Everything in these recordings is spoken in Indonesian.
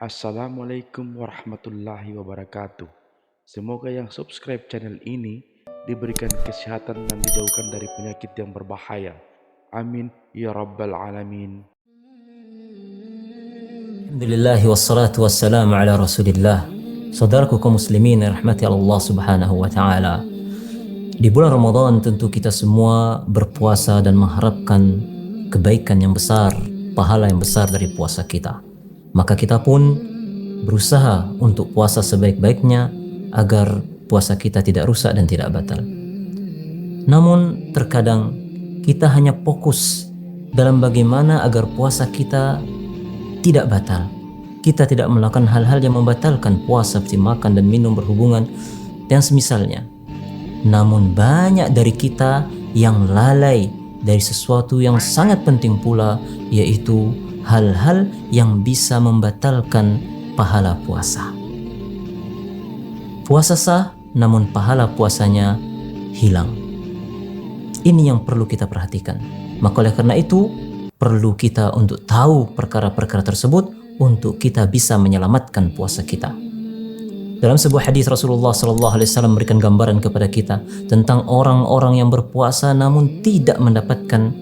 Assalamualaikum warahmatullahi wabarakatuh. Semoga yang subscribe channel ini diberikan kesehatan dan dijauhkan dari penyakit yang berbahaya. Amin ya rabbal alamin. Alhamdulillah wassalatu wassalamu ala rasulillah. Saudaraku kaum muslimin rahmati Allah subhanahu wa ta'ala, di bulan Ramadan tentu kita semua berpuasa dan mengharapkan kebaikan yang besar, pahala yang besar dari puasa kita. Maka kita pun berusaha untuk puasa sebaik-baiknya agar puasa kita tidak rusak dan tidak batal. Namun terkadang kita hanya fokus dalam bagaimana agar puasa kita tidak batal. Kita tidak melakukan hal-hal yang membatalkan puasa seperti makan dan minum, berhubungan dan semisalnya. Namun banyak dari kita yang lalai dari sesuatu yang sangat penting pula, yaitu hal-hal yang bisa membatalkan pahala puasa. Puasa sah, namun pahala puasanya hilang. Ini yang perlu kita perhatikan. Maka oleh karena itu, perlu kita untuk tahu perkara-perkara tersebut untuk kita bisa menyelamatkan puasa kita. Dalam sebuah hadis Rasulullah SAW memberikan gambaran kepada kita tentang orang-orang yang berpuasa namun tidak mendapatkan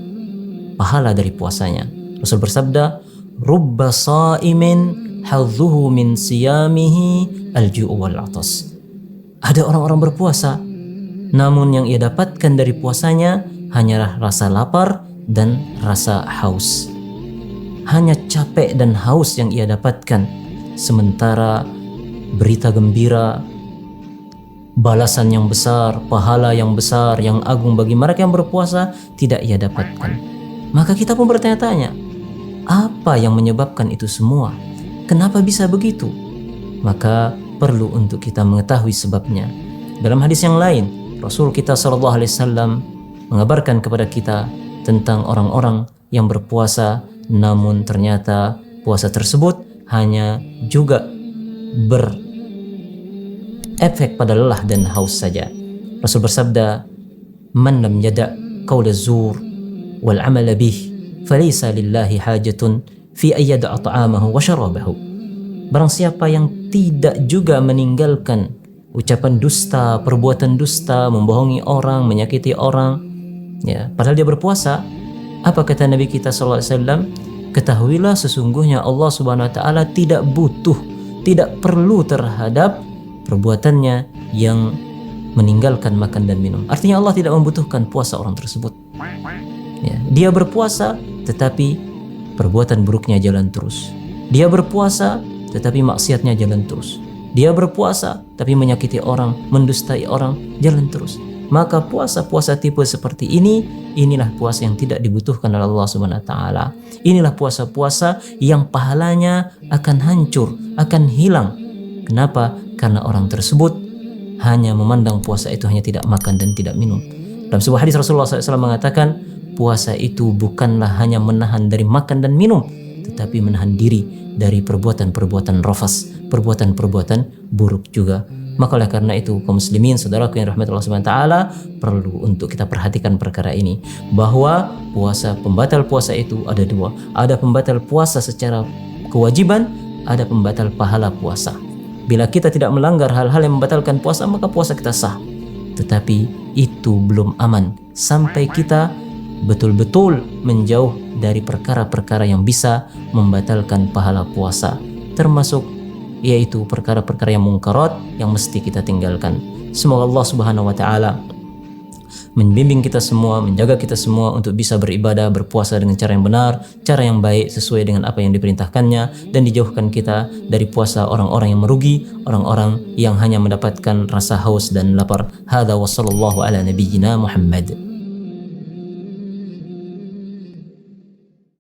pahala dari puasanya. Rasul bersabda, "Rubba sa'imin hadzuhu min siyamihi al-ju'u wal 'atas." Ada orang-orang berpuasa, namun yang ia dapatkan dari puasanya hanyalah rasa lapar dan rasa haus. Hanya capek dan haus yang ia dapatkan, sementara berita gembira, balasan yang besar, pahala yang besar, yang agung bagi mereka yang berpuasa tidak ia dapatkan. Maka kita pun bertanya-tanya, apa yang menyebabkan itu semua? Kenapa bisa begitu? Maka perlu untuk kita mengetahui sebabnya. Dalam hadis yang lain, Rasul kita SAW mengabarkan kepada kita tentang orang-orang yang berpuasa namun ternyata puasa tersebut hanya juga berefek pada lelah dan haus saja. Rasul bersabda, "Man lam yada' qaul az-zur wal 'amal bih, falaysa lillahi hajatun fi ay yada'a ta'amahu wa syarabahu." Barang siapa yang tidak juga meninggalkan ucapan dusta, perbuatan dusta, membohongi orang, menyakiti orang, ya, padahal dia berpuasa, apa kata Nabi kita SAW? Ketahuilah sesungguhnya Allah Subhanahu Wa Taala tidak butuh, tidak perlu terhadap perbuatannya yang meninggalkan makan dan minum. Artinya Allah tidak membutuhkan puasa orang tersebut. Ya, dia berpuasa tetapi perbuatan buruknya jalan terus. Dia berpuasa tetapi maksiatnya jalan terus. Dia berpuasa tapi menyakiti orang, mendustai orang, jalan terus. Maka puasa-puasa tipe seperti ini, inilah puasa yang tidak dibutuhkan oleh Allah Subhanahu wa taala. Inilah puasa-puasa yang pahalanya akan hancur, akan hilang. Kenapa? Karena orang tersebut hanya memandang puasa itu hanya tidak makan dan tidak minum. Dalam sebuah hadis Rasulullah SAW mengatakan, puasa itu bukanlah hanya menahan dari makan dan minum, tetapi menahan diri dari perbuatan-perbuatan rafas, perbuatan-perbuatan buruk juga. Maka oleh karena itu kaum muslimin, saudaraku yang rahmat Allah Subhanahu wa taala, perlu untuk kita perhatikan perkara ini, bahwa puasa, pembatal puasa itu ada dua. Ada pembatal puasa secara kewajiban, ada pembatal pahala puasa. Bila kita tidak melanggar hal-hal yang membatalkan puasa, maka puasa kita sah. Tetapi itu belum aman sampai kita betul-betul menjauh dari perkara-perkara yang bisa membatalkan pahala puasa, termasuk yaitu perkara-perkara yang mungkarat yang mesti kita tinggalkan. Semoga Allah Subhanahu wa taala membimbing kita semua, menjaga kita semua untuk bisa beribadah, berpuasa dengan cara yang benar, cara yang baik sesuai dengan apa yang diperintahkannya, dan dijauhkan kita dari puasa orang-orang yang merugi, orang-orang yang hanya mendapatkan rasa haus dan lapar. Hadza wa sallallahu ala nabiyyina Muhammad.